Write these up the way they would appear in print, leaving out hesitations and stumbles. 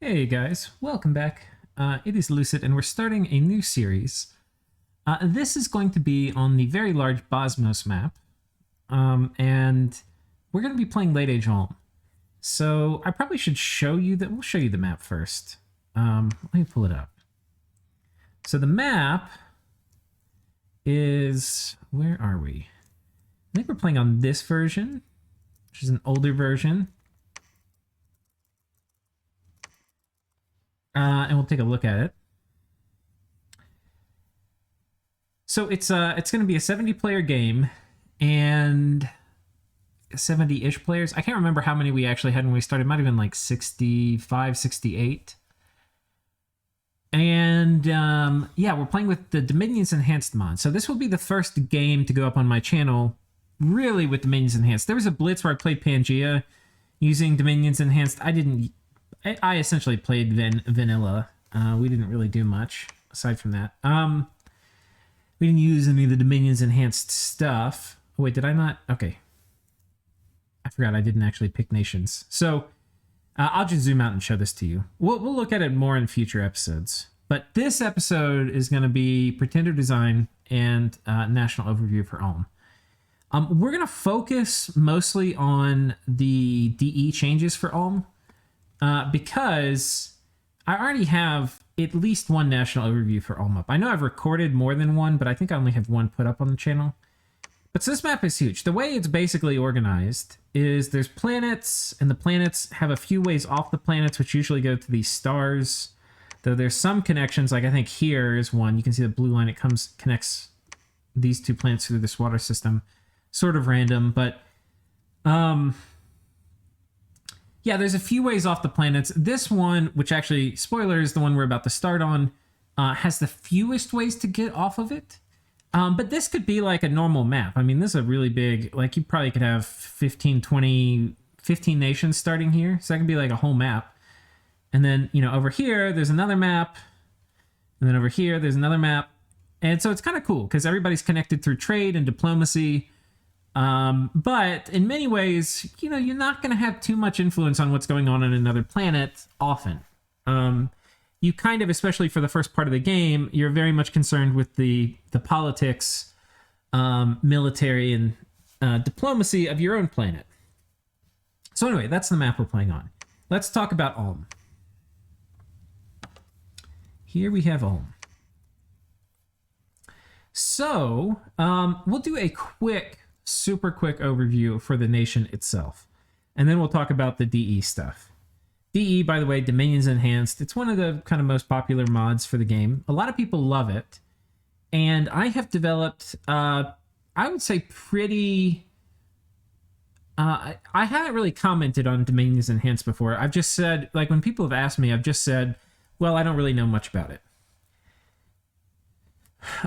Hey guys, welcome back. It is Lucid, and we're starting a new series. This is going to be on the very large Bosmos map, and we're going to be playing Late Age Ulm. So I probably should show you that. We'll show you the map first. Let me pull it up. So the map is, where are we? I think we're playing on this version, which is an older version. And we'll take a look at it. So it's going to be a 70-player game, and 70-ish players. I can't remember how many we actually had when we started. It might have been like 65, 68. And yeah, we're playing with the Dominions Enhanced mod. So this will be the first game to go up on my channel, really, with Dominions Enhanced. There was a blitz where I played Pangea using Dominions Enhanced. I essentially played vanilla. We didn't really do much aside from that. We didn't use any of the Dominions Enhanced stuff. Oh, wait, did I not? Okay. I forgot I didn't actually pick nations. So I'll just zoom out and show this to you. We'll look at it more in future episodes. But this episode is going to be Pretender Design and National Overview for Ulm. We're going to focus mostly on the DE changes for Ulm. Because I already have at least one national overview for Ulm up. I know I've recorded more than one, but I think I only have one put up on the channel. But so this map is huge. The way it's basically organized is there's planets, and the planets have a few ways off the planets, which usually go to these stars. Though there's some connections, like I think here is one. You can see the blue line. It connects these two planets through this water system. Sort of random, but yeah, there's a few ways off the planets. This one, which actually, spoiler, is the one we're about to start on, has the fewest ways to get off of it. But this could be like a normal map. I mean, this is a really big, like you probably could have 15, 20, 15 nations starting here. So that could be like a whole map. And then, you know, over here, there's another map. And then over here, there's another map. And so it's kind of cool because everybody's connected through trade and diplomacy. But in many ways, you know, you're not going to have too much influence on what's going on another planet often. You kind of, especially for the first part of the game, you're very much concerned with the politics, military, and diplomacy of your own planet. So anyway, that's the map we're playing on. Let's talk about Ulm. Here we have Ulm. So we'll do a super quick overview for the nation itself. And then we'll talk about the DE stuff. DE, by the way, Dominions Enhanced. It's one of the kind of most popular mods for the game. A lot of people love it. And I have developed, I would say pretty... I haven't really commented on Dominions Enhanced before. I've just said, like when people have asked me, I've just said, well, I don't really know much about it.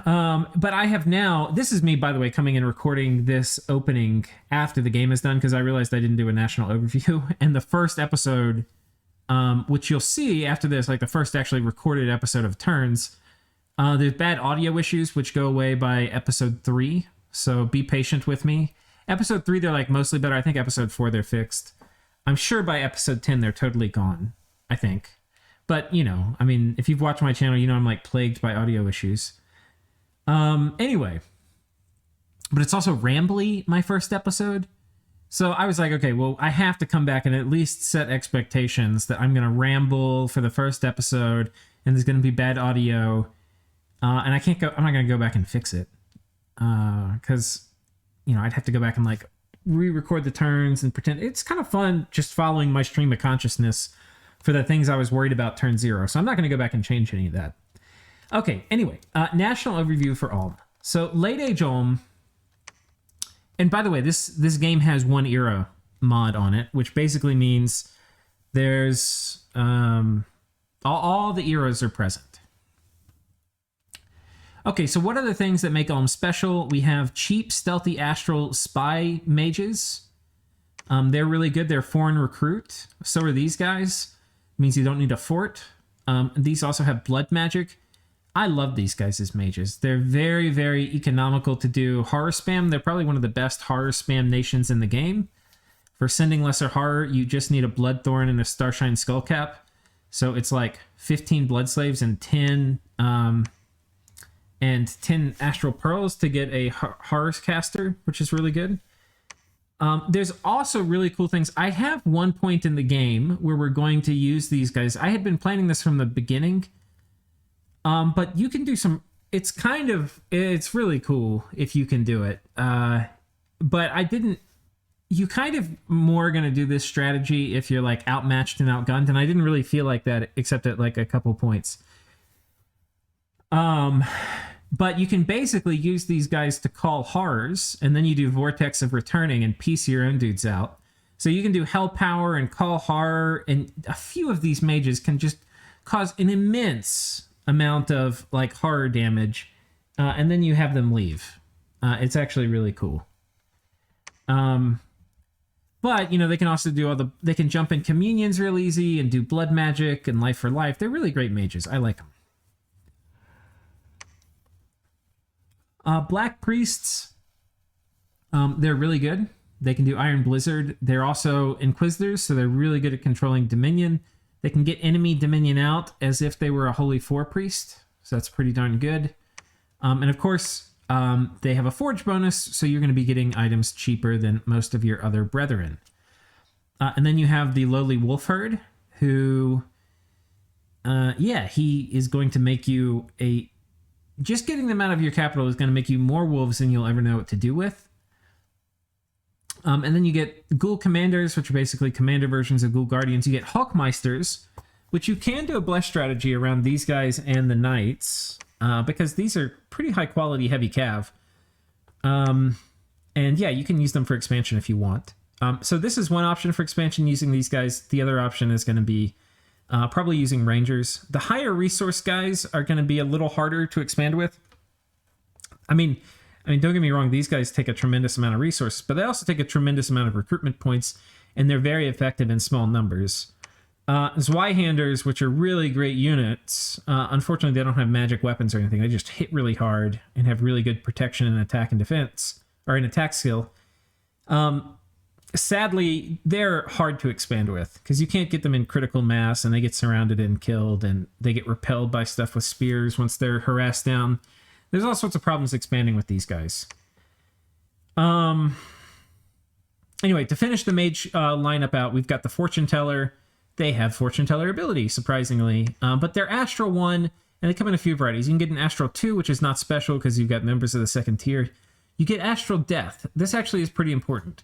But I have now, this is me, by the way, coming and recording this opening after the game is done, because I realized I didn't do a national overview. And the first episode, which you'll see after this, like the first actually recorded episode of Turns, there's bad audio issues, which go away by episode 3. So be patient with me. Episode 3, they're like mostly better. I think episode 4, they're fixed. I'm sure by episode 10, they're totally gone, I think. But, you know, I mean, if you've watched my channel, you know I'm like plagued by audio issues. Anyway, but it's also rambly, my first episode. So I was like, okay, well, I have to come back and at least set expectations that I'm going to ramble for the first episode and there's going to be bad audio. And I'm not going to go back and fix it. Cause you know, I'd have to go back and like re-record the turns and pretend it's kind of fun just following my stream of consciousness for the things I was worried about turn 0. So I'm not going to go back and change any of that. Okay, anyway, national overview for Ulm. So, Late Age Ulm, and by the way, this game has one era mod on it, which basically means there's, all the eras are present. Okay, so what are the things that make Ulm special? We have cheap, stealthy, astral spy mages. They're really good. They're foreign recruit. So are these guys. Means you don't need a fort. These also have blood magic. I love these guys as mages. They're very, very economical to do horror spam. They're probably one of the best horror spam nations in the game. For sending lesser horror, you just need a Bloodthorn and a Starshine Skullcap. So it's like 15 blood slaves and 10 astral pearls to get a horrors caster, which is really good. There's also really cool things. I have one point in the game where we're going to use these guys. I had been planning this from the beginning, but you can do some. It's really cool if you can do it. But I didn't. You kind of more going to do this strategy if you're like outmatched and outgunned, and I didn't really feel like that except at like a couple points. But you can basically use these guys to call horrors, and then you do Vortex of Returning and piece your own dudes out. So you can do Hell Power and call horror, and a few of these mages can just cause an immense amount of like horror damage, and then you have them leave. It's actually really cool. But, you know, they can also do they can jump in communions real easy and do blood magic and life for life. They're really great mages. I like them. Black Priests, they're really good. They can do Iron Blizzard. They're also Inquisitors, so they're really good at controlling Dominion. They can get enemy Dominion out as if they were a Holy Four Priest, so that's pretty darn good. And of course, they have a Forge bonus, so you're going to be getting items cheaper than most of your other brethren. And then you have the Lowly Wolf Herd, who, he is going to make you just getting them out of your capital is going to make you more wolves than you'll ever know what to do with. And then you get Ghoul Commanders, which are basically commander versions of Ghoul Guardians. You get Hawkmeisters, which you can do a bless strategy around these guys and the Knights, because these are pretty high quality heavy cav. And yeah, you can use them for expansion if you want. So this is one option for expansion using these guys. The other option is going to be probably using Rangers. The higher resource guys are going to be a little harder to expand with. I mean, don't get me wrong, these guys take a tremendous amount of resources, but they also take a tremendous amount of recruitment points, and they're very effective in small numbers. Zweihanders, which are really great units, unfortunately they don't have magic weapons or anything. They just hit really hard and have really good protection and attack and defense, or an attack skill. Sadly, they're hard to expand with because you can't get them in critical mass, and they get surrounded and killed, and they get repelled by stuff with spears once they're harassed down. There's all sorts of problems expanding with these guys. Anyway, to finish the mage lineup out, we've got the Fortune Teller. They have Fortune Teller ability, surprisingly, but they're Astral 1, and they come in a few varieties. You can get an Astral 2, which is not special because you've got members of the second tier. You get Astral Death. This actually is pretty important.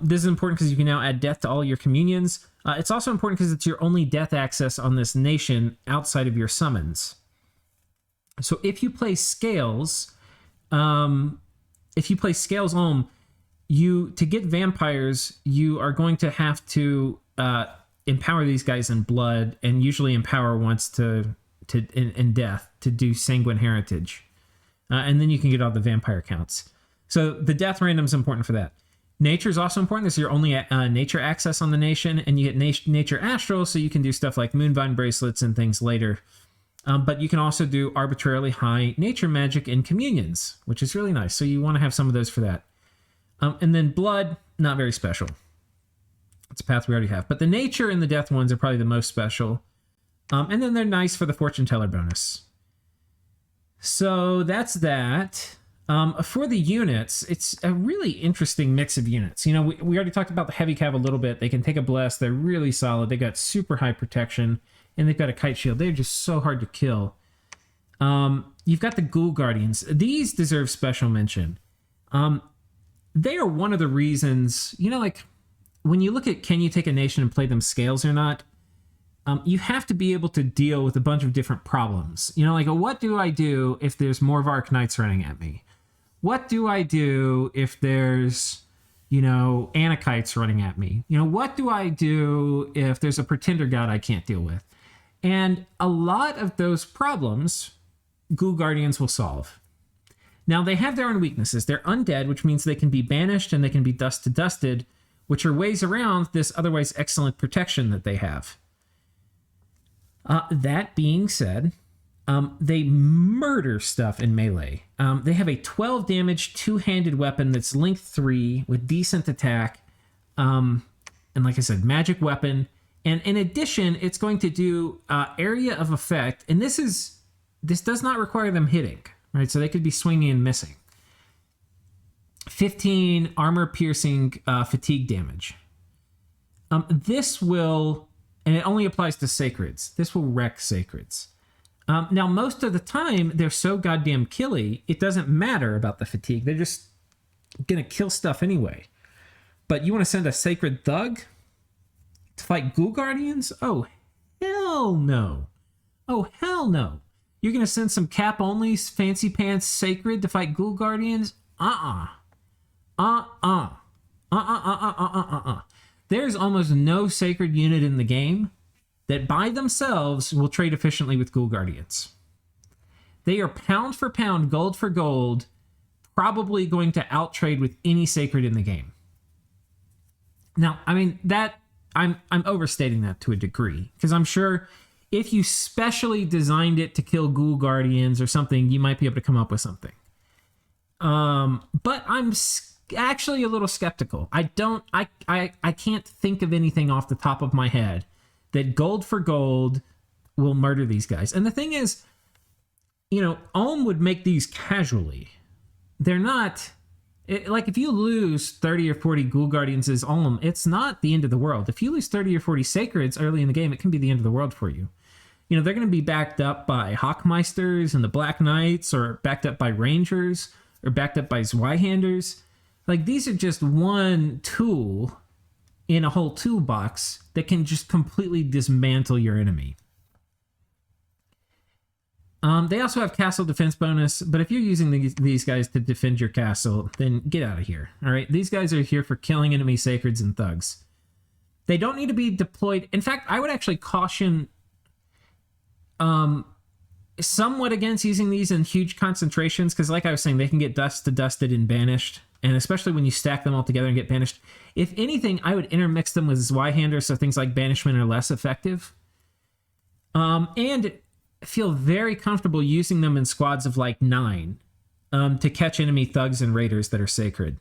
This is important because you can now add death to all your communions. It's also important because it's your only death access on this nation outside of your summons. So if you play Scales, to get vampires, you are going to have to empower these guys in blood, and usually empower once in death to do Sanguine Heritage. And then you can get all the vampire counts. So the death random is important for that. Nature is also important. This is your only nature access on the nation, and you get nature astral, so you can do stuff like Moonvine bracelets and things later. But you can also do arbitrarily high nature magic in communions, which is really nice. So you want to have some of those for that. And then blood, not very special. It's a path we already have. But the nature and the death ones are probably the most special. And then they're nice for the Fortune Teller bonus. So that's that. For the units, it's a really interesting mix of units. You know, we already talked about the heavy cav a little bit. They can take a bless. They're really solid. They got super high protection, and they've got a kite shield. They're just so hard to kill. You've got the Ghoul Guardians. These deserve special mention. They are one of the reasons, you know, like when you look at can you take a nation and play them Scales or not, you have to be able to deal with a bunch of different problems. You know, like, what do I do if there's more Vark Knights running at me? What do I do if there's, you know, Anakites running at me? You know, what do I do if there's a Pretender God I can't deal with? And a lot of those problems, Ghoul Guardians will solve. Now, they have their own weaknesses. They're undead, which means they can be banished and they can be dust to dusted, which are ways around this otherwise excellent protection that they have. That being said, they murder stuff in melee. They have a 12 damage two-handed weapon that's length 3 with decent attack. And like I said, magic weapon. And in addition, it's going to do area of effect, and this does not require them hitting, right? So they could be swinging and missing. 15 armor piercing fatigue damage. This will, and it only applies to sacreds. This will wreck sacreds. Now, most of the time, they're so goddamn killy, it doesn't matter about the fatigue. They're just gonna kill stuff anyway. But you want to send a sacred thug to fight Ghoul Guardians? Oh, hell no. Oh, hell no. You're going to send some cap-only fancy pants sacred to fight Ghoul Guardians? There's almost no sacred unit in the game that by themselves will trade efficiently with Ghoul Guardians. They are pound for pound, gold for gold, probably going to out-trade with any sacred in the game. Now, I mean, that I'm overstating that to a degree, because I'm sure if you specially designed it to kill Ghoul Guardians or something, you might be able to come up with something. But I'm actually a little skeptical. I can't think of anything off the top of my head that gold for gold will murder these guys. And the thing is, you know, Ohm would make these casually. They're not... like, if you lose 30 or 40 Ghoul Guardians as Olm, it's not the end of the world. If you lose 30 or 40 Sacreds early in the game, it can be the end of the world for you. You know, they're going to be backed up by Hawkmeisters and the Black Knights, or backed up by Rangers, or backed up by Zweihanders. Like, these are just one tool in a whole toolbox that can just completely dismantle your enemy. They also have castle defense bonus, but if you're using these guys to defend your castle, then get out of here. All right, these guys are here for killing enemy sacreds and thugs. They don't need to be deployed. In fact, I would actually caution somewhat against using these in huge concentrations, because like I was saying, they can get dusted and banished, and especially when you stack them all together and get banished. If anything, I would intermix them with Zweihander, so things like banishment are less effective. And feel very comfortable using them in squads of like 9 to catch enemy thugs and raiders that are sacred,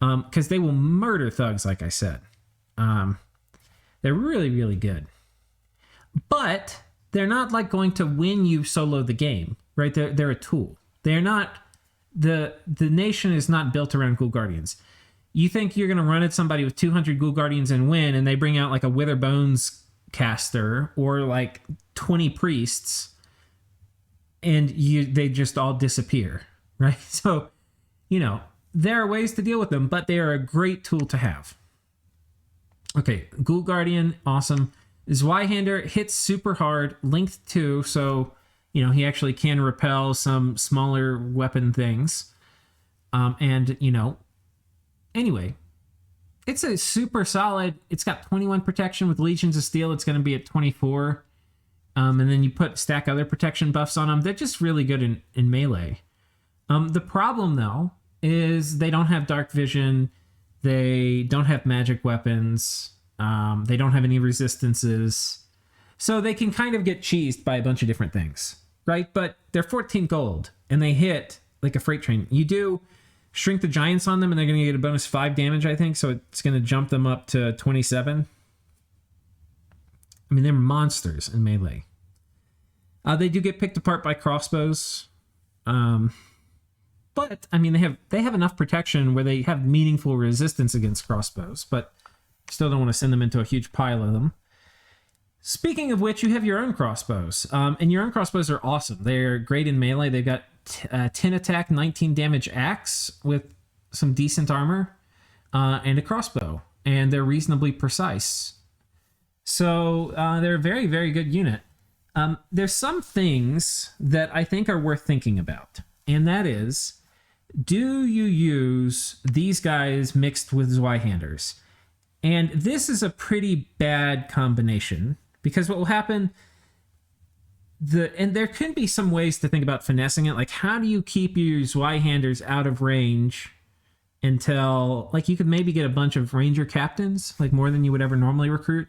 because they will murder thugs, like I said. They're really, really good, but they're not like going to win you solo the game, right? They're a tool. They're not, the nation is not built around Ghoul Guardians. You think you're going to run at somebody with 200 Ghoul Guardians and win, and they bring out like a Wither Bones caster or like 20 priests, and they just all disappear, right? So, you know, there are ways to deal with them, but they are a great tool to have. Okay, Ghoul Guardian, awesome. Zweihander hits super hard, length 2, so, you know, he actually can repel some smaller weapon things. And, you know, anyway, it's a super solid, it's got 21 protection with Legions of Steel. It's going to be at 24. And then you stack other protection buffs on them. They're just really good in melee. The problem, though, is they don't have dark vision. They don't have magic weapons. They don't have any resistances. So they can kind of get cheesed by a bunch of different things, right? But they're 14 gold, and they hit like a freight train. You do Shrink the Giants on them, and they're going to get a bonus 5 damage, I think. So it's going to jump them up to 27. I mean, they're monsters in melee. They do get picked apart by crossbows. But, I mean, they have enough protection where they have meaningful resistance against crossbows, but still don't want to send them into a huge pile of them. Speaking of which, you have your own crossbows. And your own crossbows are awesome. They're great in melee. They've got 10 attack, 19 damage axe with some decent armor, and a crossbow. And they're reasonably precise. So they're a very, very good unit. There's some things that I think are worth thinking about. And that is, do you use these guys mixed with Zweihanders? And this is a pretty bad combination, because what will happen, and there can be some ways to think about finessing it, like how do you keep your Zweihanders out of range until, like, you could maybe get a bunch of Ranger captains, like more than you would ever normally recruit.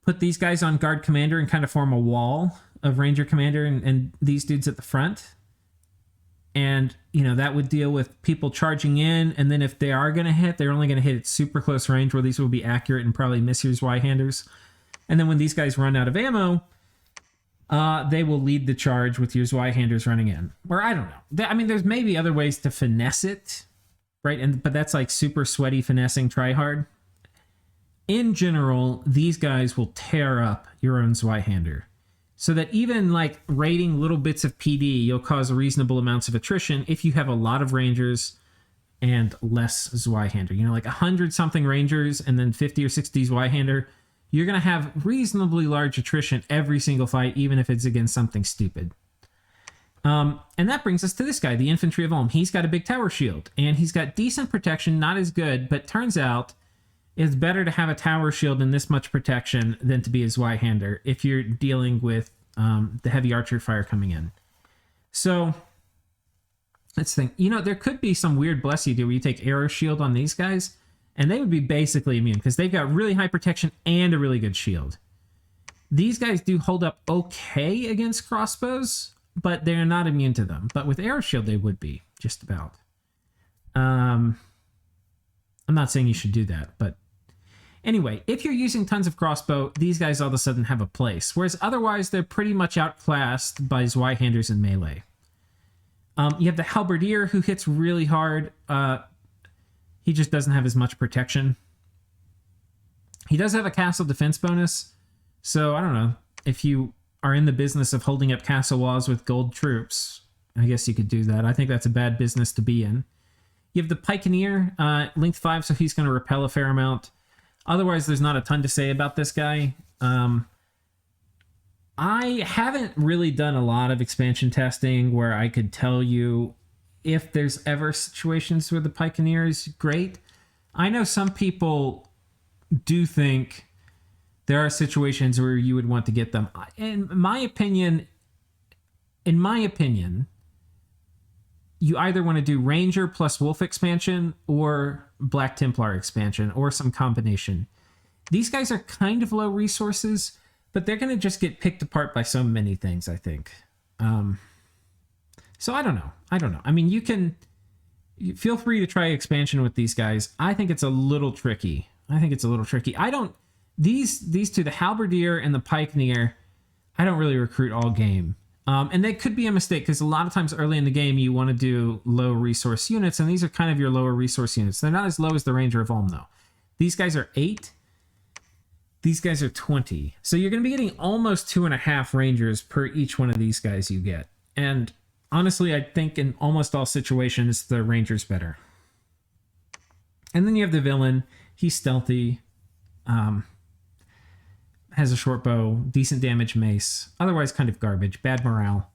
Put these guys on Guard Commander and kind of form a wall of Ranger Commander and these dudes at the front. And, you know, that would deal with people charging in. And then if they are going to hit, they're only going to hit at super close range where these will be accurate and probably miss your Zweihanders. And then when these guys run out of ammo, they will lead the charge with your Zweihanders running in. Or I don't know. I mean, there's maybe other ways to finesse it, right? But that's like super sweaty finessing try hard. In general, these guys will tear up your own Zweihander. So that even like raiding little bits of PD, you'll cause reasonable amounts of attrition if you have a lot of Rangers and less Zweihander. You know, like 100-something Rangers and then 50 or 60 Zweihander, you're going to have reasonably large attrition every single fight, even if it's against something stupid. And that brings us to this guy, the Infantry of Ulm. He's got a big tower shield, and he's got decent protection, not as good, but turns out it's better to have a tower shield and this much protection than to be a Zweihander if you're dealing with the heavy archer fire coming in. So let's think. You know, there could be some weird bless you do where you take arrow shield on these guys, and they would be basically immune because they've got really high protection and a really good shield. These guys do hold up okay against crossbows, but they're not immune to them. But with arrow shield, they would be, just about. I'm not saying you should do that, but anyway, if you're using tons of crossbow, these guys all of a sudden have a place, whereas otherwise they're pretty much outclassed by Zweihanders in melee. You have the Halberdier, who hits really hard. He just doesn't have as much protection. He does have a castle defense bonus, so I don't know. If you are in the business of holding up castle walls with gold troops, I guess you could do that. I think that's a bad business to be in. You have the Pikeneer, length 5, so he's going to repel a fair amount. Otherwise, there's not a ton to say about this guy. I haven't really done a lot of expansion testing where I could tell you if there's ever situations where the Pikeneer is great. I know some people do think there are situations where you would want to get them. In my opinion, you either want to do Ranger plus Wolf expansion or Black Templar expansion or some combination. These guys are kind of low resources, but they're going to just get picked apart by so many things, I think. So I don't know. I mean, you feel free to try expansion with these guys. I think it's a little tricky. These two, the Halberdier and the Pikeneer, I don't really recruit all game. And that could be a mistake because a lot of times early in the game you want to do low resource units, and these are kind of your lower resource units. They're not as low as the Ranger of Ulm, though. These guys are 8. These guys are 20. So you're going to be getting almost 2.5 Rangers per each one of these guys you get. And honestly, I think in almost all situations, the Ranger's better. And then you have the villain. He's stealthy. Has a short bow, decent damage mace, otherwise kind of garbage, bad morale.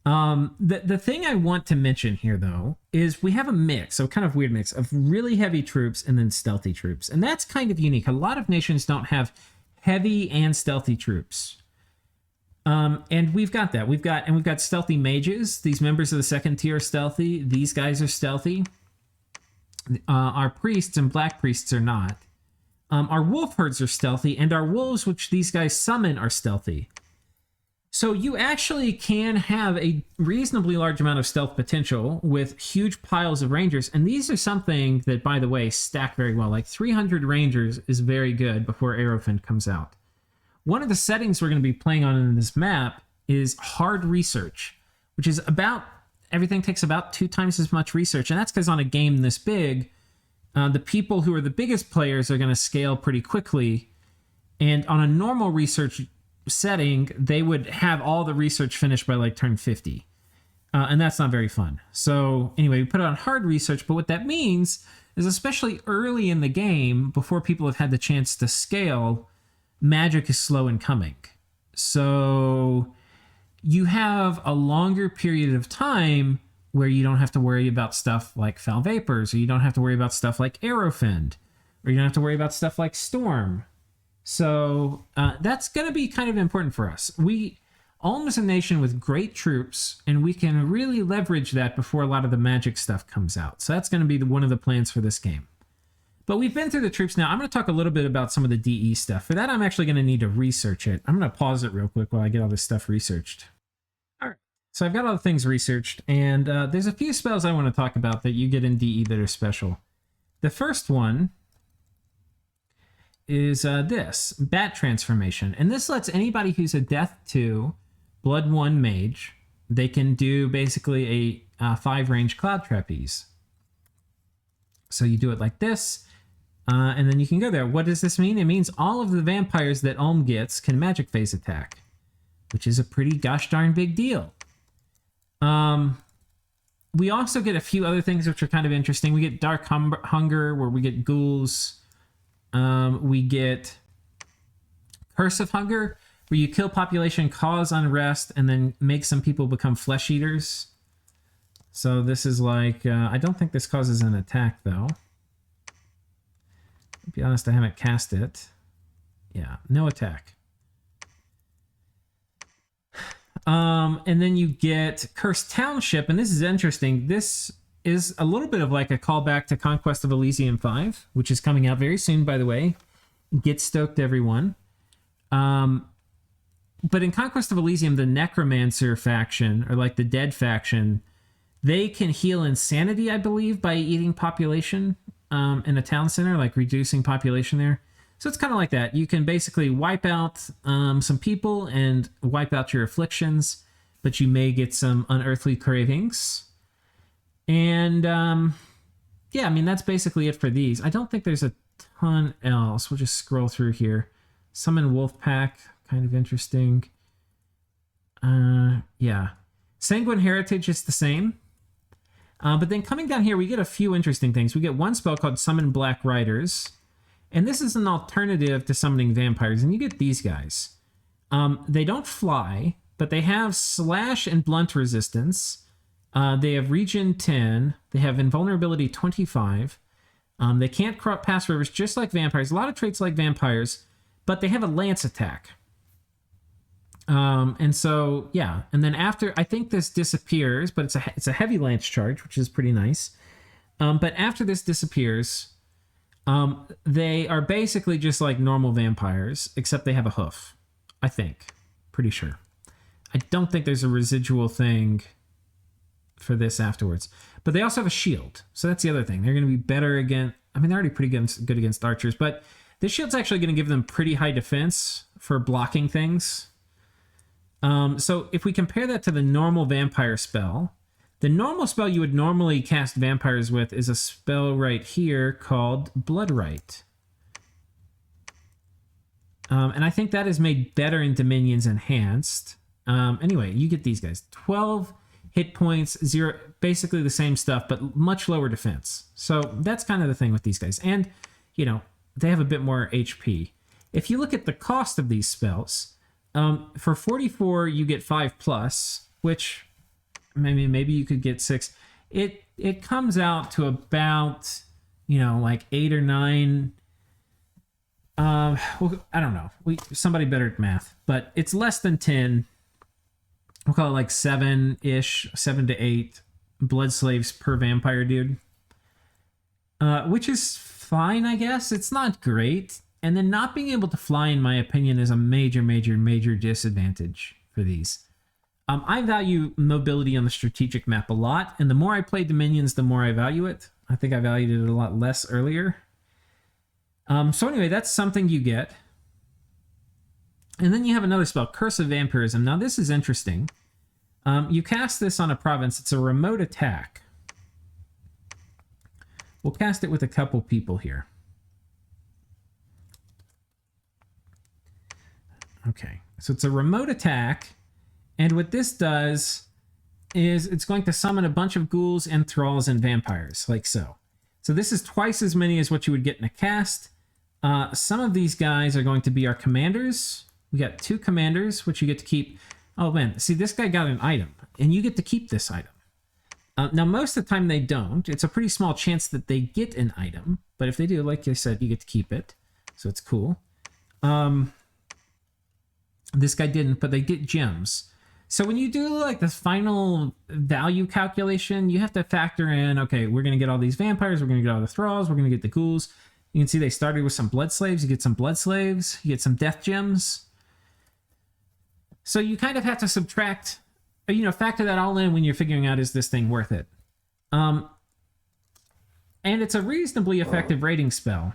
The thing I want to mention here, though, is we have a mix, so kind of weird mix, of really heavy troops and then stealthy troops. And that's kind of unique. A lot of nations don't have heavy and stealthy troops. And we've got that. We've got stealthy mages. These members of the second tier are stealthy. These guys are stealthy. Our priests and black priests are not. Our wolf herds are stealthy, and our wolves, which these guys summon, are stealthy. So you actually can have a reasonably large amount of stealth potential with huge piles of rangers, and these are something that, by the way, stack very well. Like 300 rangers is very good before Aerofend comes out. One of the settings we're going to be playing on in this map is hard research, which is everything takes about 2 times as much research, and that's because on a game this big, the people who are the biggest players are going to scale pretty quickly. And on a normal research setting, they would have all the research finished by like turn 50. And that's not very fun. So anyway, we put it on hard research. But what that means is, especially early in the game, before people have had the chance to scale, magic is slow in coming. So you have a longer period of time where you don't have to worry about stuff like Foul Vapors, or you don't have to worry about stuff like Aerofend, or you don't have to worry about stuff like Storm. So that's going to be kind of important for us. Ulm is a nation with great troops, and we can really leverage that before a lot of the magic stuff comes out. So that's going to be one of the plans for this game. But we've been through the troops now. I'm going to talk a little bit about some of the DE stuff. For that, I'm actually going to need to research it. I'm going to pause it real quick while I get all this stuff researched. So I've got all the things researched, and there's a few spells I want to talk about that you get in DE that are special. The first one is this, Bat Transformation. And this lets anybody who's a Death 2, Blood 1 mage, they can do basically a 5-range Cloud Trapeze. So you do it like this, and then you can go there. What does this mean? It means all of the vampires that Ulm gets can magic phase attack, which is a pretty gosh darn big deal. We also get a few other things which are kind of interesting. We get Dark Hunger, where we get ghouls. We get Curse of Hunger, where you kill population, cause unrest, and then make some people become flesh eaters. So this is like, I don't think this causes an attack, though. To be honest, I haven't cast it. Yeah, no attack. And then you get Cursed Township, and this is interesting. This is a little bit of like a callback to Conquest of Elysium 5, which is coming out very soon, by the way. Get stoked, everyone. But in Conquest of Elysium, the Necromancer faction, or like the Dead faction, they can heal insanity, I believe, by eating population in a town center, like reducing population there. So it's kind of like that. You can basically wipe out some people and wipe out your afflictions, but you may get some unearthly cravings. And yeah, I mean, that's basically it for these. I don't think there's a ton else. We'll just scroll through here. Summon Wolfpack, kind of interesting. Yeah. Sanguine Heritage is the same. But then coming down here, we get a few interesting things. We get one spell called Summon Black Riders. And this is an alternative to summoning vampires. And you get these guys. They don't fly, but they have slash and blunt resistance. They have regen 10. They have invulnerability 25. They can't pass rivers just like vampires. A lot of traits like vampires, but they have a lance attack. And so, yeah. And then after, I think this disappears, but it's a heavy lance charge, which is pretty nice. But after this disappears, they are basically just like normal vampires, except they have a hoof, I think. Pretty sure. I don't think there's a residual thing for this afterwards. But they also have a shield. So that's the other thing. They're going to be better against... I mean, they're already pretty good against archers, but this shield's actually going to give them pretty high defense for blocking things. So if we compare that to the normal vampire spell, the normal spell you would normally cast vampires with is a spell right here called Bloodright. And I think that is made better in Dominions Enhanced. Anyway, you get these guys. 12 hit points, 0, basically the same stuff, but much lower defense. So that's kind of the thing with these guys. And, you know, they have a bit more HP. If you look at the cost of these spells, for 44, you get 5+, which maybe you could get 6. It comes out to about, you know, like 8 or 9. Well, I don't know. Somebody better at math, but it's less than 10. We'll call it like 7-ish, 7 to 8 blood slaves per vampire dude. Which is fine, I guess. It's not great. And then not being able to fly, in my opinion, is a major, major, major disadvantage for these. I value mobility on the strategic map a lot, and the more I play Dominions, the more I value it. I think I valued it a lot less earlier. So anyway, that's something you get. And then you have another spell, Curse of Vampirism. Now this is interesting. You cast this on a province. It's a remote attack. We'll cast it with a couple people here. Okay, so it's a remote attack, and what this does is it's going to summon a bunch of ghouls and thralls and vampires, like so. So this is twice as many as what you would get in a cast. Some of these guys are going to be our commanders. We got 2 commanders, which you get to keep. Oh man, see, this guy got an item, and you get to keep this item. Now, most of the time they don't. It's a pretty small chance that they get an item, but if they do, like I said, you get to keep it. So it's cool. This guy didn't, but they get gems. So when you do like the final value calculation, you have to factor in, okay, we're going to get all these vampires, we're going to get all the thralls, we're going to get the ghouls. You can see they started with some blood slaves. You get some blood slaves, you get some death gems. So you kind of have to subtract factor that all in when you're figuring out, is this thing worth it? And it's a reasonably effective raiding spell.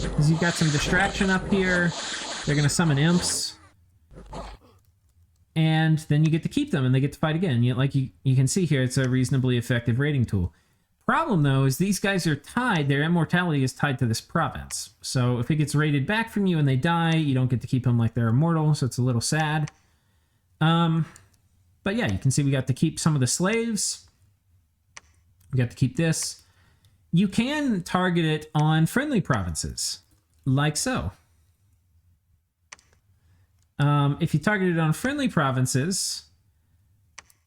Because you've got some distraction up here. They're going to summon imps. And then you get to keep them, and they get to fight again. You can see here, it's a reasonably effective raiding tool. Problem, though, is these guys are tied. Their immortality is tied to this province. So if it gets raided back from you and they die, you don't get to keep them like they're immortal, so it's a little sad. But yeah, you can see we got to keep some of the slaves. We got to keep this. You can target it on friendly provinces, like so. If you target it on friendly provinces,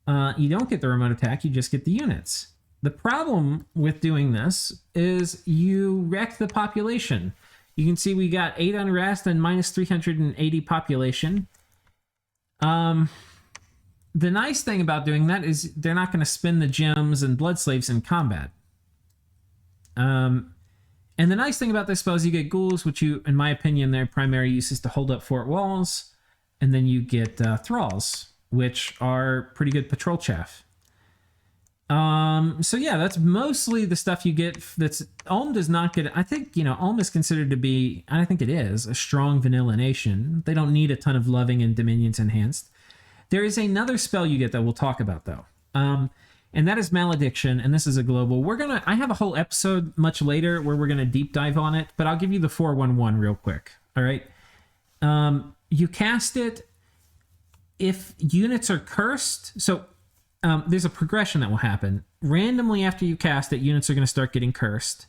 you don't get the remote attack, you just get the units. The problem with doing this is you wreck the population. You can see we got 8 unrest and minus 380 population. The nice thing about doing that is they're not going to spend the gems and blood slaves in combat. And the nice thing about this spell is you get ghouls, which in my opinion, their primary use is to hold up fort walls. And then you get thralls, which are pretty good patrol chaff. So yeah, that's mostly the stuff you get. Ulm does not get, I think, Ulm is considered to be, and I think it is, a strong vanilla nation. They don't need a ton of loving and dominions enhanced. There is another spell you get that we'll talk about, though. And that is Malediction, and this is a global. I have a whole episode much later where we're going to deep dive on it, but I'll give you the 411 real quick, all right? You cast it if units are cursed. So there's a progression that will happen. Randomly after you cast it, units are going to start getting cursed.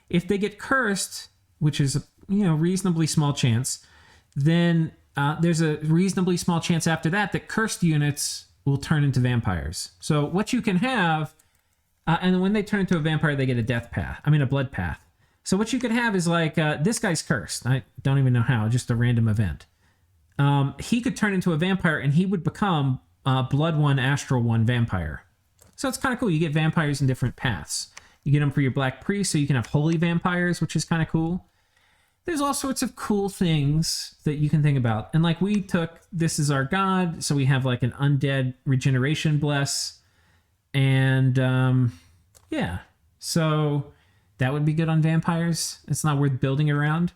If they get cursed, which is a reasonably small chance, then there's a reasonably small chance after that cursed units will turn into vampires. So what you can have, and when they turn into a vampire, they get a blood path. So what you could have is like, this guy's cursed. I don't even know how, just a random event. He could turn into a vampire and he would become Blood 1, Astral 1 vampire. So it's kind of cool. You get vampires in different paths. You get them for your Black Priest, so you can have holy vampires, which is kind of cool. There's all sorts of cool things that you can think about. And like we took, this is our god, so we have like an undead regeneration bless. And yeah, so that would be good on vampires. It's not worth building around.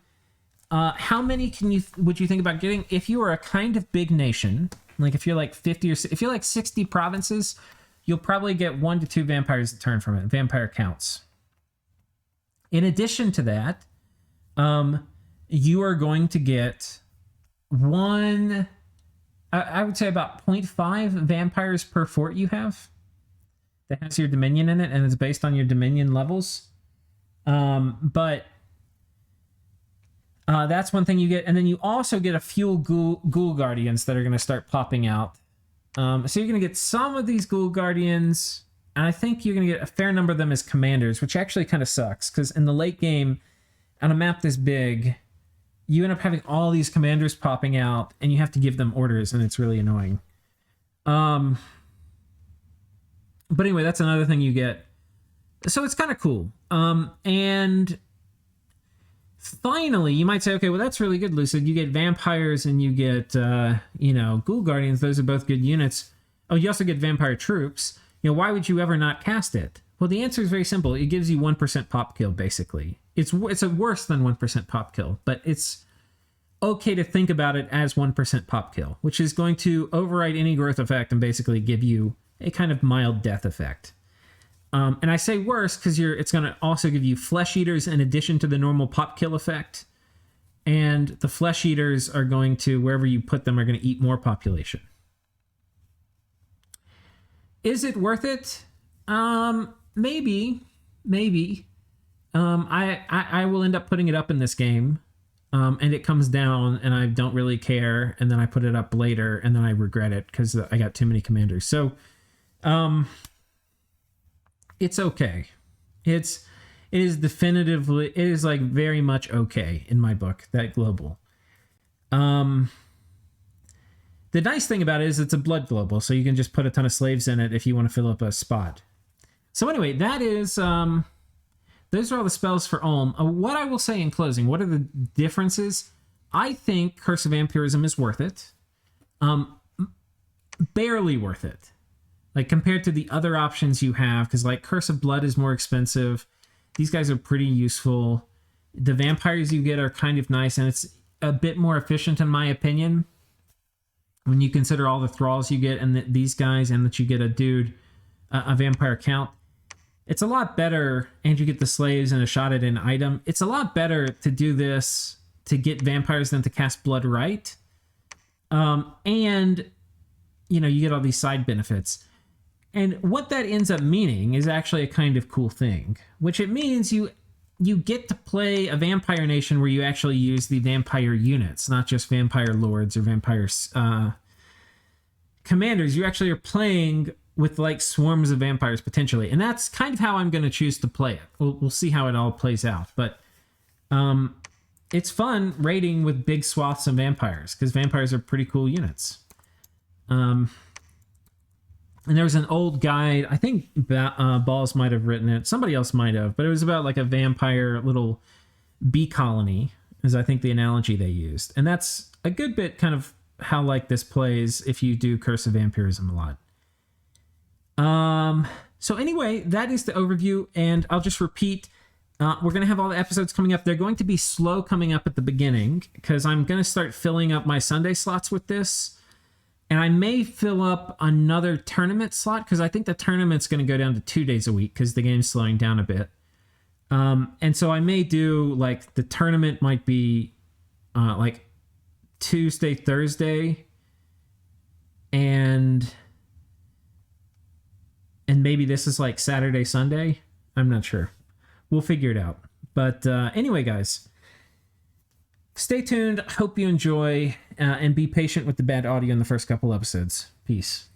How many would you think about getting? If you are a kind of big nation, like if you're like 50 or if you're like 60 provinces, you'll probably get 1 to 2 vampires a turn from it. Vampire counts. In addition to that, you are going to get I would say about 0.5 vampires per fort you have that has your dominion in it, and it's based on your dominion levels. But that's one thing you get. And then you also get a few Ghoul Guardians that are going to start popping out. So you're going to get some of these Ghoul Guardians, and I think you're going to get a fair number of them as commanders, which actually kind of sucks, because in the late game, on a map this big, you end up having all these commanders popping out, and you have to give them orders, and it's really annoying. But anyway, that's another thing you get. So it's kind of cool. And finally, you might say, okay, well, that's really good, Lucid. You get vampires and you get, Ghoul Guardians. Those are both good units. Oh, you also get vampire troops. Why would you ever not cast it? Well, the answer is very simple. It gives you 1% pop kill, basically. It's a worse than 1% pop kill, but it's okay to think about it as 1% pop kill, which is going to override any growth effect and basically give you a kind of mild death effect. And I say worse because it's going to also give you flesh eaters in addition to the normal pop kill effect. And the flesh eaters are going to, wherever you put them, are going to eat more population. Is it worth it? Maybe. I will end up putting it up in this game. And it comes down and I don't really care. And then I put it up later and then I regret it because I got too many commanders. So, it's okay. It is like very much okay in my book, that global. The nice thing about it is it's a blood global, so you can just put a ton of slaves in it if you want to fill up a spot. So anyway, that is, those are all the spells for Ulm. What I will say in closing, what are the differences? I think Curse of Vampirism is worth it. Barely worth it. Like, compared to the other options you have, because, like, Curse of Blood is more expensive. These guys are pretty useful. The vampires you get are kind of nice, and it's a bit more efficient, in my opinion, when you consider all the thralls you get, and these guys, and that you get a vampire count. It's a lot better, and you get the slaves and a shot at an item. It's a lot better to do this to get vampires than to cast Blood Right. And, you know, you get all these side benefits. And what that ends up meaning is actually a kind of cool thing, which it means you get to play a vampire nation where you actually use the vampire units, not just vampire lords or vampire commanders. You actually are playing with like swarms of vampires potentially, and that's kind of how I'm going to choose to play it. We'll see how it all plays out, but it's fun raiding with big swaths of vampires because vampires are pretty cool units. And there was an old guide, I think Balls might have written it, somebody else might have, but it was about like a vampire little bee colony, is I think the analogy they used. And that's a good bit kind of how like this plays if you do Curse of Vampirism a lot. So anyway, that is the overview, and I'll just repeat, we're going to have all the episodes coming up. They're going to be slow coming up at the beginning, because I'm going to start filling up my Sunday slots with this. And I may fill up another tournament slot, because I think the tournament's going to go down to 2 days a week, because the game's slowing down a bit. And so I may do, like, the tournament might be, like, Tuesday, Thursday, and maybe this is, like, Saturday, Sunday. I'm not sure. We'll figure it out. But anyway, guys, stay tuned. Hope you enjoy, and be patient with the bad audio in the first couple episodes. Peace.